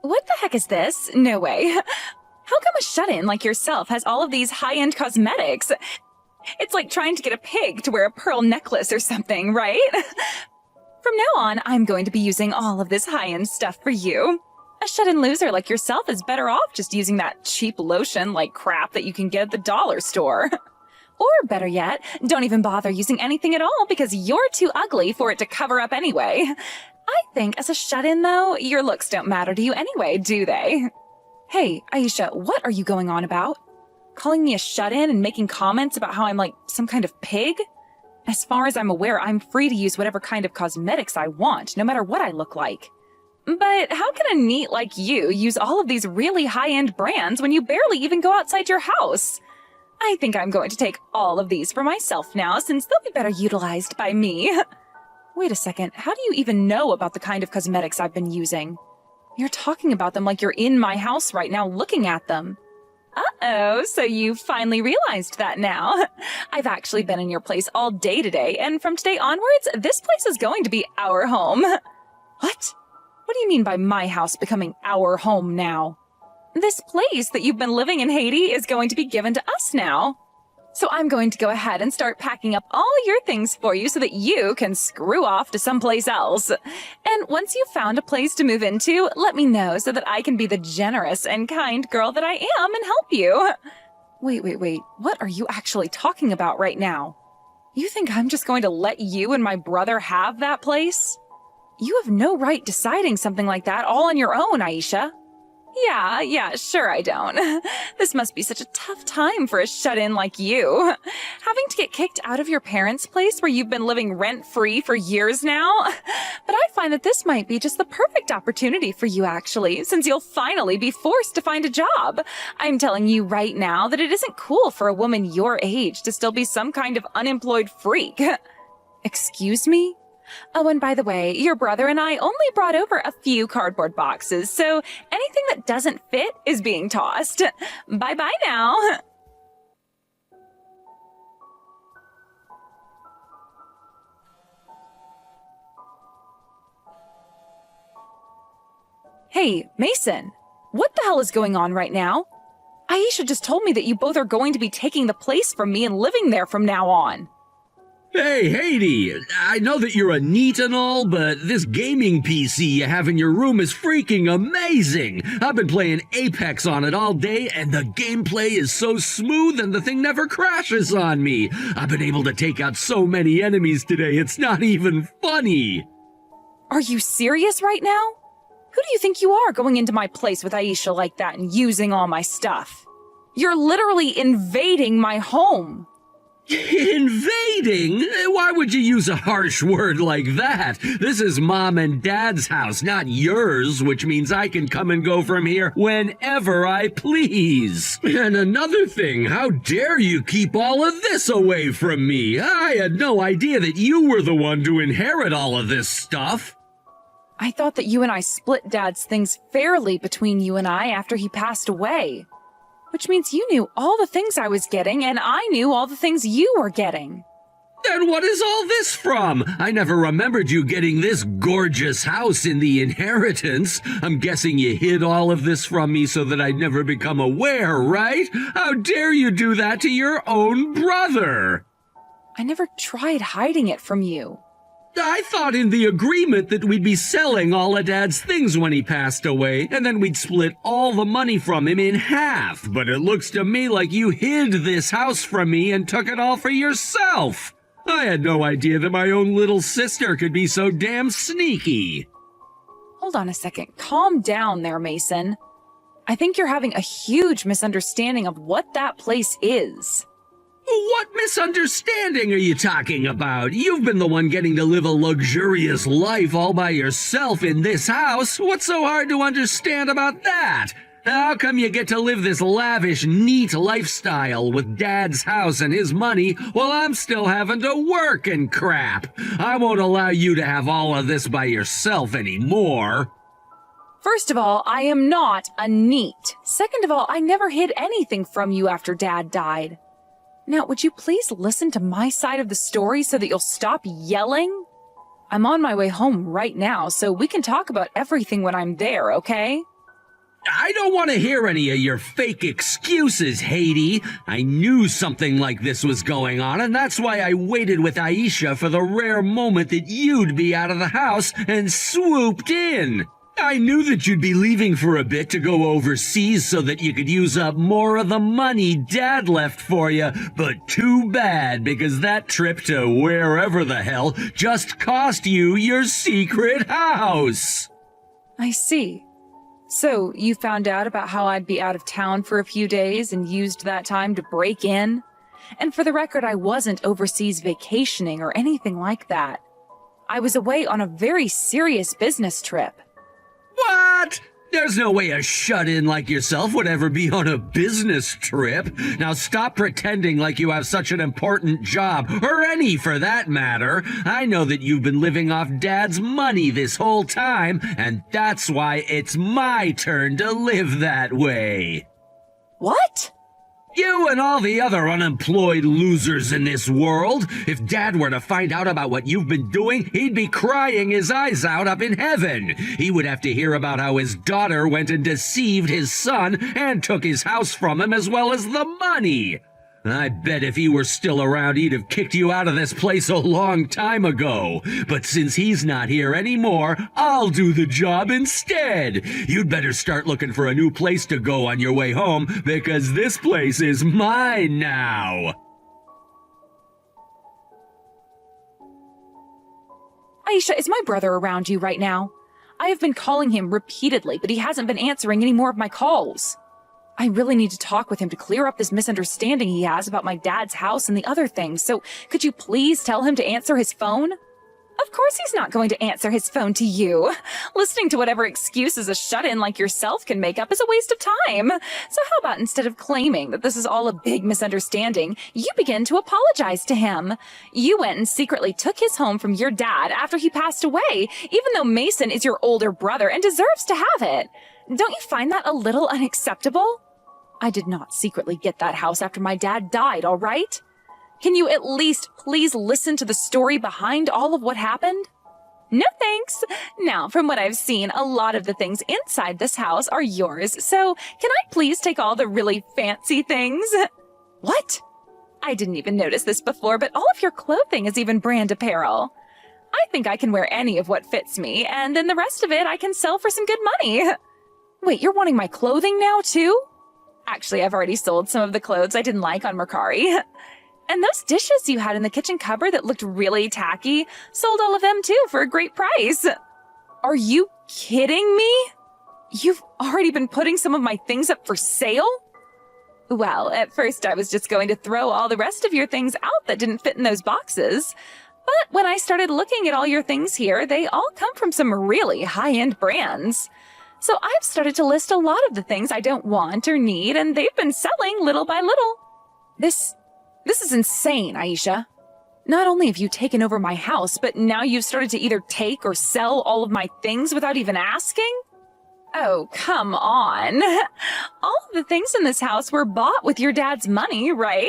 What the heck is this? No way. How come a shut-in like yourself has all of these high-end cosmetics? It's like trying to get a pig to wear a pearl necklace or something, right? From now on, I'm going to be using all of this high-end stuff for you. A shut-in loser like yourself is better off just using that cheap lotion like crap that you can get at the dollar store. Or better yet, don't even bother using anything at all because you're too ugly for it to cover up anyway. I think as a shut-in, though, your looks don't matter to you anyway, do they? Hey, Aisha, what are you going on about? Calling me a shut-in and making comments about how I'm like some kind of pig? As far as I'm aware, I'm free to use whatever kind of cosmetics I want, no matter what I look like. But how can a neat like you use all of these really high-end brands when you barely even go outside your house? I think I'm going to take all of these for myself now, since they'll be better utilized by me. Wait a second, how do you even know about the kind of cosmetics I've been using? You're talking about them like you're in my house right now looking at them. Uh-oh, so you finally realized that now. I've actually been in your place all day today, and from today onwards, this place is going to be our home. What? What do you mean by my house becoming our home now? This place that you've been living in, Haiti, is going to be given to us now. So I'm going to go ahead and start packing up all your things for you so that you can screw off to someplace else. And once you've found a place to move into, let me know so that I can be the generous and kind girl that I am and help you. Wait. What are you actually talking about right now? You think I'm just going to let you and my brother have that place? You have no right deciding something like that all on your own, Aisha. Yeah, sure I don't. This must be such a tough time for a shut-in like you. Having to get kicked out of your parents' place where you've been living rent-free for years now. But I find that this might be just the perfect opportunity for you, actually, since you'll finally be forced to find a job. I'm telling you right now that it isn't cool for a woman your age to still be some kind of unemployed freak. Excuse me? Oh, and by the way, your brother and I only brought over a few cardboard boxes, so anything that doesn't fit is being tossed. Bye-bye now. Hey, Mason, what the hell is going on right now? Aisha just told me that you both are going to be taking the place from me and living there from now on. Hey, Haiti, I know that you're a neat and all, but this gaming PC you have in your room is freaking amazing. I've been playing Apex on it all day, and the gameplay is so smooth and the thing never crashes on me. I've been able to take out so many enemies today, it's not even funny. Are you serious right now? Who do you think you are going into my place with Aisha like that and using all my stuff? You're literally invading my home. Invading? Why would you use a harsh word like that? This is Mom and Dad's house, not yours, which means I can come and go from here whenever I please. And another thing, how dare you keep all of this away from me? I had no idea that you were the one to inherit all of this stuff. I thought that you and I split Dad's things fairly between you and I after he passed away. Which means you knew all the things I was getting, and I knew all the things you were getting. Then what is all this from? I never remembered you getting this gorgeous house in the inheritance. I'm guessing you hid all of this from me so that I'd never become aware, right? How dare you do that to your own brother? I never tried hiding it from you. I thought in the agreement that we'd be selling all of Dad's things when he passed away, and then we'd split all the money from him in half. But it looks to me like you hid this house from me and took it all for yourself. I had no idea that my own little sister could be so damn sneaky. Hold on a second. Calm down there, Mason. I think you're having a huge misunderstanding of what that place is. What misunderstanding are you talking about? You've been the one getting to live a luxurious life all by yourself in this house. What's so hard to understand about that? How come you get to live this lavish, neat lifestyle with Dad's house and his money while I'm still having to work and crap? I won't allow you to have all of this by yourself anymore. First of all, I am not a neat. Second of all, I never hid anything from you after Dad died. Now, would you please listen to my side of the story so that you'll stop yelling? I'm on my way home right now, so we can talk about everything when I'm there, okay? I don't want to hear any of your fake excuses, Haiti. I knew something like this was going on, and that's why I waited with Aisha for the rare moment that you'd be out of the house and swooped in. I knew that you'd be leaving for a bit to go overseas so that you could use up more of the money Dad left for you, but too bad, because that trip to wherever the hell just cost you your secret house. I see. So, you found out about how I'd be out of town for a few days and used that time to break in? And for the record, I wasn't overseas vacationing or anything like that. I was away on a very serious business trip. What? There's no way a shut-in like yourself would ever be on a business trip. Now stop pretending like you have such an important job, or any for that matter. I know that you've been living off Dad's money this whole time, and that's why it's my turn to live that way. What? You and all the other unemployed losers in this world. If Dad were to find out about what you've been doing, he'd be crying his eyes out up in heaven. He would have to hear about how his daughter went and deceived his son and took his house from him as well as the money. I bet if he were still around, he'd have kicked you out of this place a long time ago. But since he's not here anymore, I'll do the job instead. You'd better start looking for a new place to go on your way home, because this place is mine now. Aisha, is my brother around you right now? I have been calling him repeatedly, but he hasn't been answering any more of my calls. I really need to talk with him to clear up this misunderstanding he has about my dad's house and the other things, so could you please tell him to answer his phone? Of course he's not going to answer his phone to you. Listening to whatever excuses a shut-in like yourself can make up is a waste of time. So how about instead of claiming that this is all a big misunderstanding, you begin to apologize to him? You went and secretly took his home from your dad after he passed away, even though Mason is your older brother and deserves to have it. Don't you find that a little unacceptable? I did not secretly get that house after my dad died, all right? Can you at least please listen to the story behind all of what happened? No thanks. Now, from what I've seen, a lot of the things inside this house are yours, so can I please take all the really fancy things? What? I didn't even notice this before, but all of your clothing is even brand apparel. I think I can wear any of what fits me, and then the rest of it I can sell for some good money. Wait, you're wanting my clothing now, too? Actually, I've already sold some of the clothes I didn't like on Mercari. And those dishes you had in the kitchen cupboard that looked really tacky, sold all of them too for a great price. Are you kidding me? You've already been putting some of my things up for sale? Well, at first I was just going to throw all the rest of your things out that didn't fit in those boxes. But when I started looking at all your things here, they all come from some really high-end brands. So I've started to list a lot of the things I don't want or need, and they've been selling little by little. This is insane, Aisha. Not only have you taken over my house, but now you've started to either take or sell all of my things without even asking? Oh, come on. All of the things in this house were bought with your dad's money, right?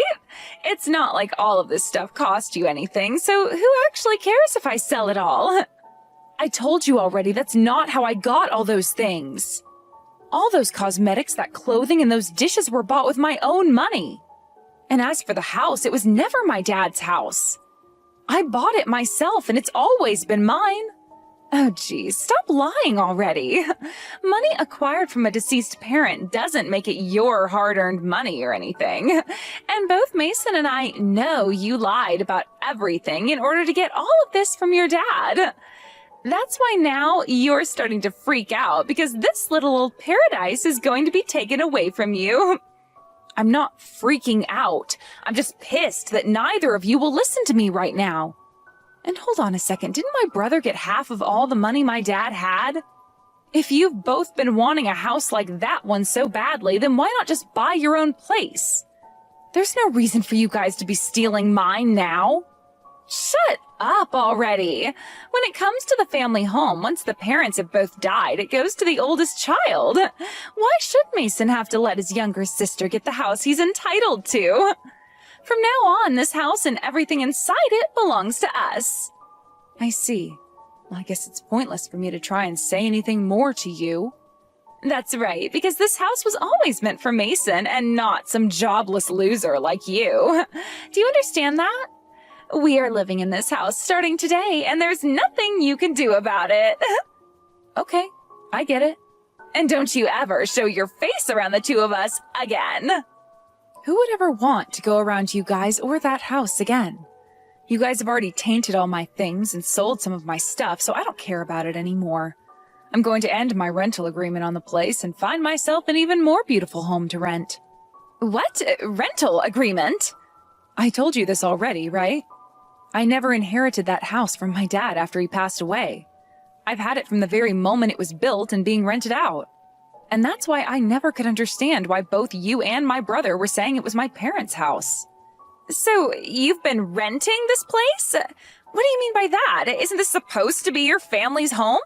It's not like all of this stuff cost you anything, so who actually cares if I sell it all? I told you already, that's not how I got all those things. All those cosmetics, that clothing, and those dishes were bought with my own money. And as for the house, it was never my dad's house. I bought it myself, and it's always been mine. Oh, geez, stop lying already. Money acquired from a deceased parent doesn't make it your hard-earned money or anything. And both Mason and I know you lied about everything in order to get all of this from your dad. That's why now you're starting to freak out, because this little old paradise is going to be taken away from you. I'm not freaking out. I'm just pissed that neither of you will listen to me right now. And hold on a second, didn't my brother get half of all the money my dad had? If you've both been wanting a house like that one so badly, then why not just buy your own place? There's no reason for you guys to be stealing mine now. Shut up already. When it comes to the family home, once the parents have both died, it goes to the oldest child. Why should Mason have to let his younger sister get the house he's entitled to? From now on, this house and everything inside it belongs to us. I see. Well, I guess it's pointless for me to try and say anything more to you. That's right, because this house was always meant for Mason and not some jobless loser like you. Do you understand that? We are living in this house starting today, and there's nothing you can do about it. Okay, I get it. And don't you ever show your face around the two of us again. Who would ever want to go around you guys or that house again? You guys have already tainted all my things and sold some of my stuff, so I don't care about it anymore. I'm going to end my rental agreement on the place and find myself an even more beautiful home to rent. What? Rental agreement? I told you this already, right? I never inherited that house from my dad after he passed away. I've had it from the very moment it was built and being rented out. And that's why I never could understand why both you and my brother were saying it was my parents' house. So, you've been renting this place? What do you mean by that? Isn't this supposed to be your family's home?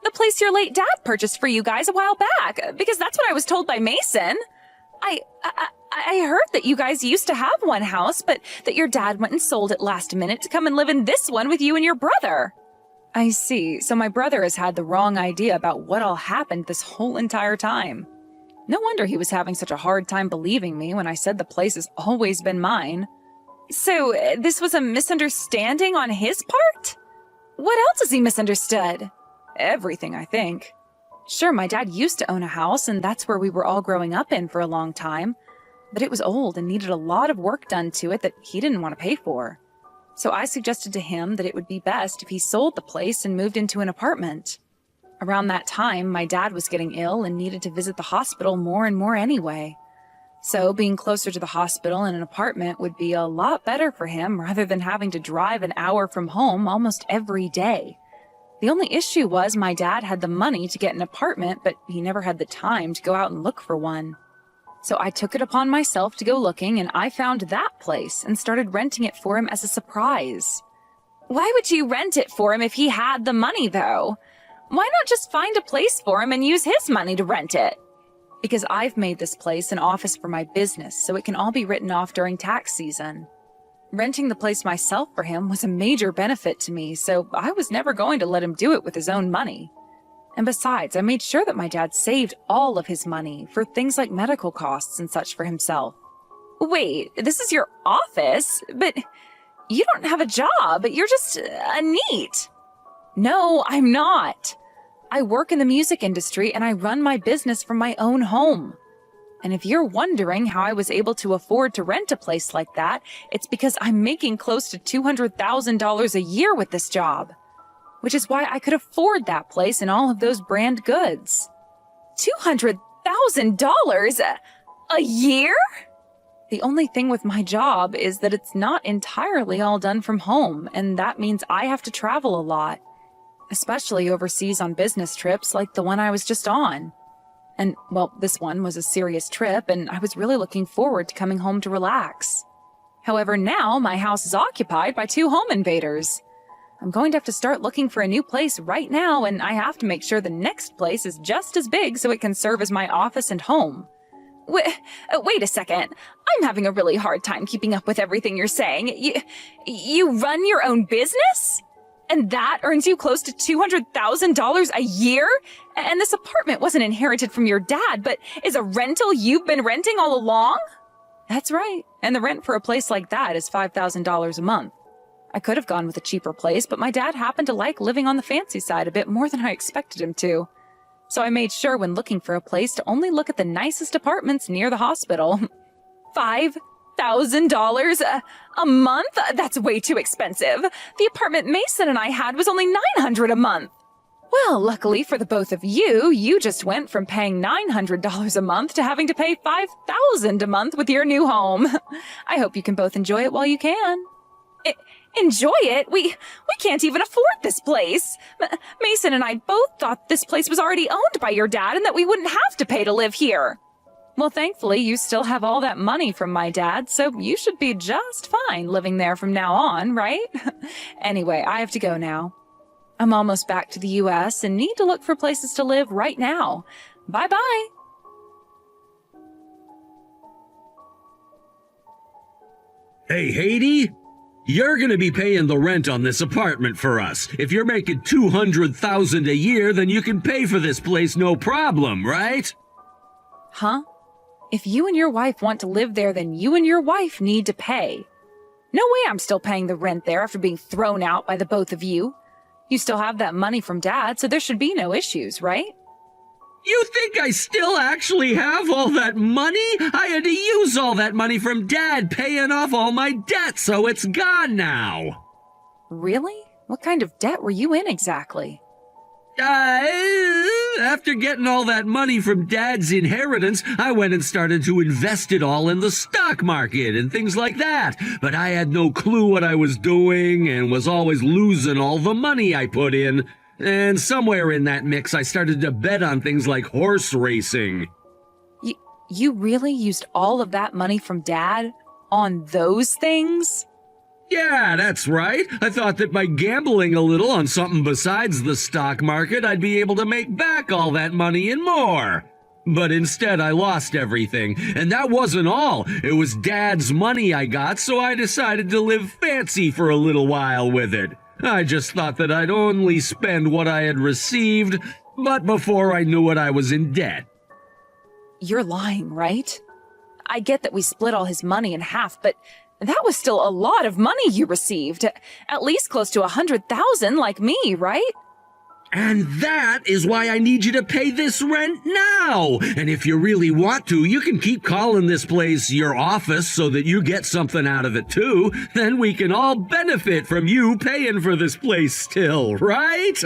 The place your late dad purchased for you guys a while back, because that's what I was told by Mason. I heard that you guys used to have one house, but that your dad went and sold it last minute to come and live in this one with you and your brother. I see, so my brother has had the wrong idea about what all happened this whole entire time. No wonder he was having such a hard time believing me when I said the place has always been mine. So, this was a misunderstanding on his part? What else has he misunderstood? Everything, I think. Sure, my dad used to own a house, and that's where we were all growing up in for a long time. But it was old and needed a lot of work done to it that he didn't want to pay for. So I suggested to him that it would be best if he sold the place and moved into an apartment. Around that time, my dad was getting ill and needed to visit the hospital more and more anyway. So being closer to the hospital and an apartment would be a lot better for him rather than having to drive an hour from home almost every day. The only issue was my dad had the money to get an apartment, but he never had the time to go out and look for one. So I took it upon myself to go looking, and I found that place and started renting it for him as a surprise. Why would you rent it for him if he had the money, though? Why not just find a place for him and use his money to rent it? Because I've made this place an office for my business, so it can all be written off during tax season. Renting the place myself for him was a major benefit to me, so I was never going to let him do it with his own money. And besides, I made sure that my dad saved all of his money for things like medical costs and such for himself. Wait, this is your office? But you don't have a job. You're just a NEET. No, I'm not. I work in the music industry and I run my business from my own home. And if you're wondering how I was able to afford to rent a place like that, it's because I'm making close to $200,000 a year with this job. Which is why I could afford that place and all of those brand goods. $200,000 a year? The only thing with my job is that it's not entirely all done from home, and that means I have to travel a lot. Especially overseas on business trips like the one I was just on. And, well, this one was a serious trip, and I was really looking forward to coming home to relax. However, now my house is occupied by 2 home invaders. I'm going to have to start looking for a new place right now, and I have to make sure the next place is just as big so it can serve as my office and home. Wait a second. I'm having a really hard time keeping up with everything you're saying. You run your own business? And that earns you close to $200,000 a year? And this apartment wasn't inherited from your dad, but is a rental you've been renting all along? That's right. And the rent for a place like that is $5,000 a month. I could have gone with a cheaper place, but my dad happened to like living on the fancy side a bit more than I expected him to. So I made sure when looking for a place to only look at the nicest apartments near the hospital. $5,000 a month? That's way too expensive. The apartment Mason and I had was only $900 a month. Well, luckily for the both of you, you just went from paying $900 a month to having to pay $5,000 a month with your new home. I hope you can both enjoy it while you can. Enjoy it? We can't even afford this place. Mason and I both thought this place was already owned by your dad and that we wouldn't have to pay to live here. Well, thankfully, you still have all that money from my dad, so you should be just fine living there from now on, right? Anyway, I have to go now. I'm almost back to the U.S. and need to look for places to live right now. Bye-bye. Hey, Haiti? You're gonna be paying the rent on this apartment for us. If you're making $200,000 a year, then you can pay for this place no problem, right? Huh? If you and your wife want to live there, then you and your wife need to pay. No way I'm still paying the rent there after being thrown out by the both of you. You still have that money from Dad, so there should be no issues, right? You think I still actually have all that money? I had to use all that money from Dad paying off all my debt, so it's gone now. Really? What kind of debt were you in exactly? After getting all that money from Dad's inheritance, I went and started to invest it all in the stock market and things like that. But I had no clue what I was doing and was always losing all the money I put in. And somewhere in that mix, I started to bet on things like horse racing. You really used all of that money from Dad on those things? Yeah, that's right. I thought that by gambling a little on something besides the stock market, I'd be able to make back all that money and more. But instead, I lost everything. And that wasn't all. It was Dad's money I got, so I decided to live fancy for a little while with it. I just thought that I'd only spend what I had received, but before I knew it, I was in debt. You're lying, right? I get that we split all his money in half, but that was still a lot of money you received. At least close to 100,000 like me, right? And that is why I need you to pay this rent now. And if you really want to, you can keep calling this place your office so that you get something out of it too. Then we can all benefit from you paying for this place still, right?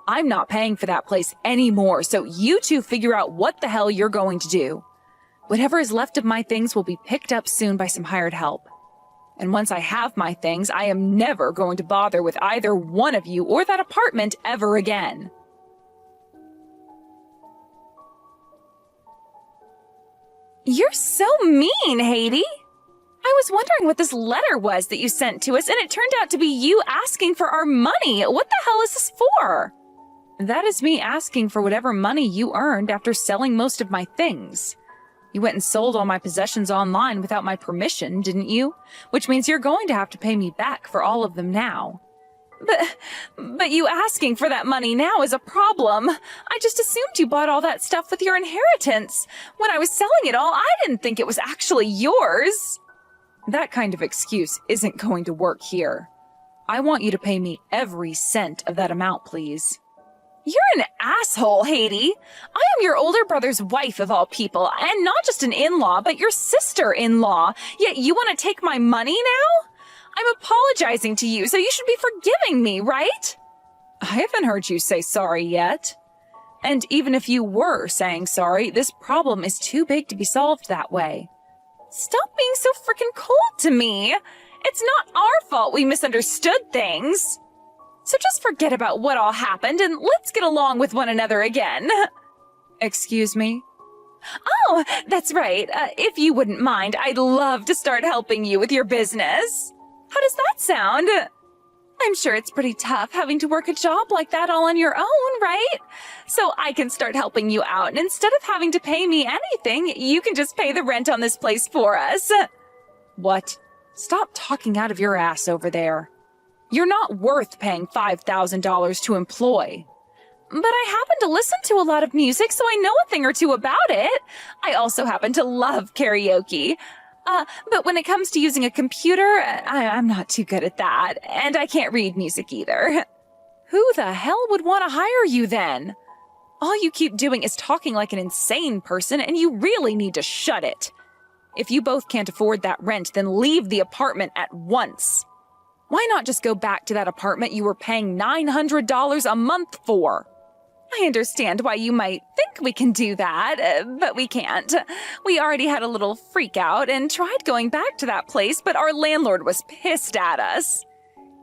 I'm not paying for that place anymore, so you two figure out what the hell you're going to do. Whatever is left of my things will be picked up soon by some hired help. And once I have my things, I am never going to bother with either one of you or that apartment ever again. You're so mean, Haiti. I was wondering what this letter was that you sent to us, and it turned out to be you asking for our money. What the hell is this for? That is me asking for whatever money you earned after selling most of my things. You went and sold all my possessions online without my permission, didn't you? Which means you're going to have to pay me back for all of them now. But you asking for that money now is a problem. I just assumed you bought all that stuff with your inheritance. When I was selling it all, I didn't think it was actually yours. That kind of excuse isn't going to work here. I want you to pay me every cent of that amount, please. You're an asshole, Haiti. I am your older brother's wife of all people, and not just an in-law, but your sister-in-law. Yet you want to take my money now? I'm apologizing to you, so you should be forgiving me, right? I haven't heard you say sorry yet. And even if you were saying sorry, this problem is too big to be solved that way. Stop being so freaking cold to me. It's not our fault we misunderstood things. So just forget about what all happened and let's get along with one another again. Excuse me? Oh, that's right. If you wouldn't mind, I'd love to start helping you with your business. How does that sound? I'm sure it's pretty tough having to work a job like that all on your own, right? So I can start helping you out, and instead of having to pay me anything, you can just pay the rent on this place for us. What? Stop talking out of your ass over there. You're not worth paying $5,000 to employ. But I happen to listen to a lot of music, so I know a thing or two about it. I also happen to love karaoke. But when it comes to using a computer, I'm not too good at that, and I can't read music either. Who the hell would want to hire you then? All you keep doing is talking like an insane person, and you really need to shut it. If you both can't afford that rent, then leave the apartment at once. Why not just go back to that apartment you were paying $900 a month for? I understand why you might think we can do that, but we can't. We already had a little freak out and tried going back to that place, but our landlord was pissed at us.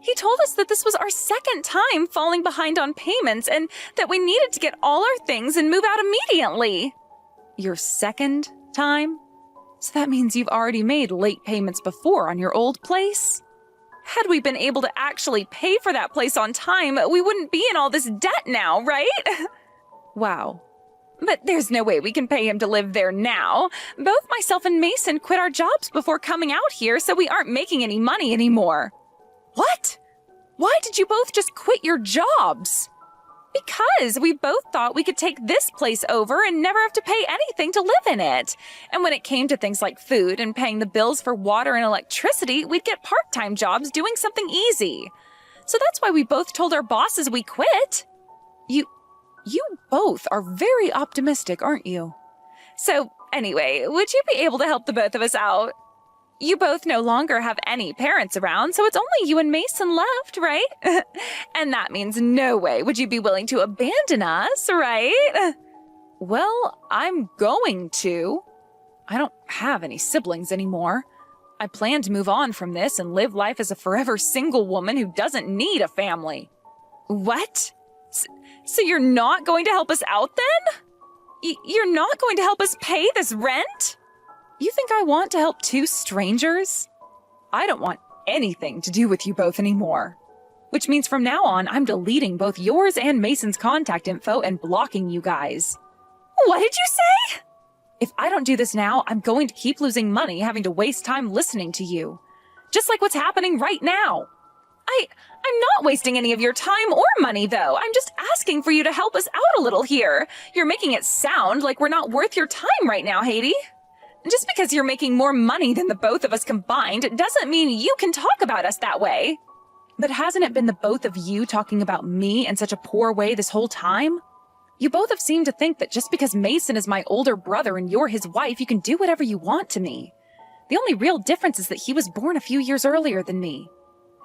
He told us that this was our second time falling behind on payments and that we needed to get all our things and move out immediately. Your second time? So that means you've already made late payments before on your old place? Had we been able to actually pay for that place on time, we wouldn't be in all this debt now, right? Wow. But there's no way we can pay him to live there now. Both myself and Mason quit our jobs before coming out here, so we aren't making any money anymore. What? Why did you both just quit your jobs? Because we both thought we could take this place over and never have to pay anything to live in it. And when it came to things like food and paying the bills for water and electricity, we'd get part-time jobs doing something easy. So that's why we both told our bosses we quit. You both are very optimistic, aren't you? So, anyway, would you be able to help the both of us out? You both no longer have any parents around, so it's only you and Mason left, right? And that means no way would you be willing to abandon us, right? Well, I'm going to. I don't have any siblings anymore. I plan to move on from this and live life as a forever single woman who doesn't need a family. What? So you're not going to help us out then? You're not going to help us pay this rent? You think I want to help two strangers? I don't want anything to do with you both anymore. Which means from now on, I'm deleting both yours and Mason's contact info and blocking you guys. What did you say? If I don't do this now, I'm going to keep losing money having to waste time listening to you. Just like what's happening right now. I'm not wasting any of your time or money, though. I'm just asking for you to help us out a little here. You're making it sound like we're not worth your time right now, Haiti. Just because you're making more money than the both of us combined doesn't mean you can talk about us that way. But hasn't it been the both of you talking about me in such a poor way this whole time? You both have seemed to think that just because Mason is my older brother and you're his wife, you can do whatever you want to me. The only real difference is that he was born a few years earlier than me.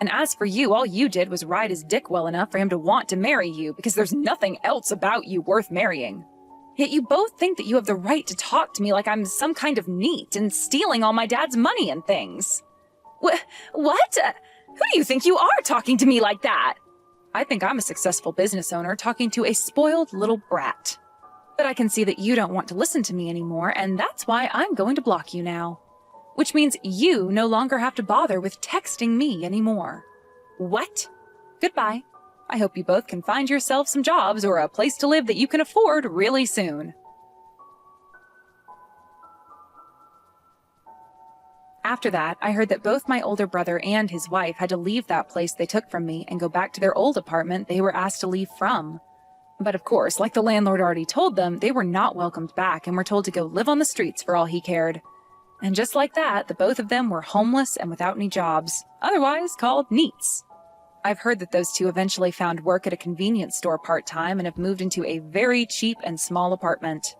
And as for you, all you did was ride his dick well enough for him to want to marry you because there's nothing else about you worth marrying. Yet you both think that you have the right to talk to me like I'm some kind of neat and stealing all my dad's money and things. What? Who do you think you are talking to me like that? I think I'm a successful business owner talking to a spoiled little brat. But I can see that you don't want to listen to me anymore, and that's why I'm going to block you now. Which means you no longer have to bother with texting me anymore. What? Goodbye. I hope you both can find yourself some jobs or a place to live that you can afford really soon. After that, I heard that both my older brother and his wife had to leave that place they took from me and go back to their old apartment they were asked to leave from. But of course, like the landlord already told them, they were not welcomed back and were told to go live on the streets for all he cared. And just like that, the both of them were homeless and without any jobs, otherwise called neats. I've heard that those two eventually found work at a convenience store part-time and have moved into a very cheap and small apartment.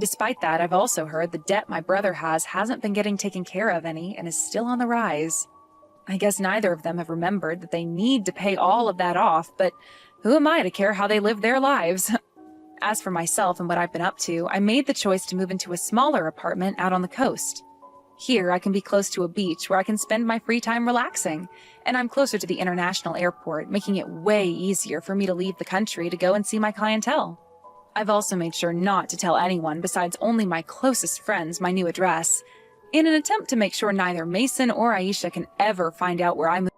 Despite that, I've also heard the debt my brother hasn't been getting taken care of any and is still on the rise. I guess neither of them have remembered that they need to pay all of that off, but who am I to care how they live their lives? As for myself and what I've been up to, I made the choice to move into a smaller apartment out on the coast. Here, I can be close to a beach where I can spend my free time relaxing, and I'm closer to the international airport, making it way easier for me to leave the country to go and see my clientele. I've also made sure not to tell anyone besides only my closest friends my new address, in an attempt to make sure neither Mason or Aisha can ever find out where I moved.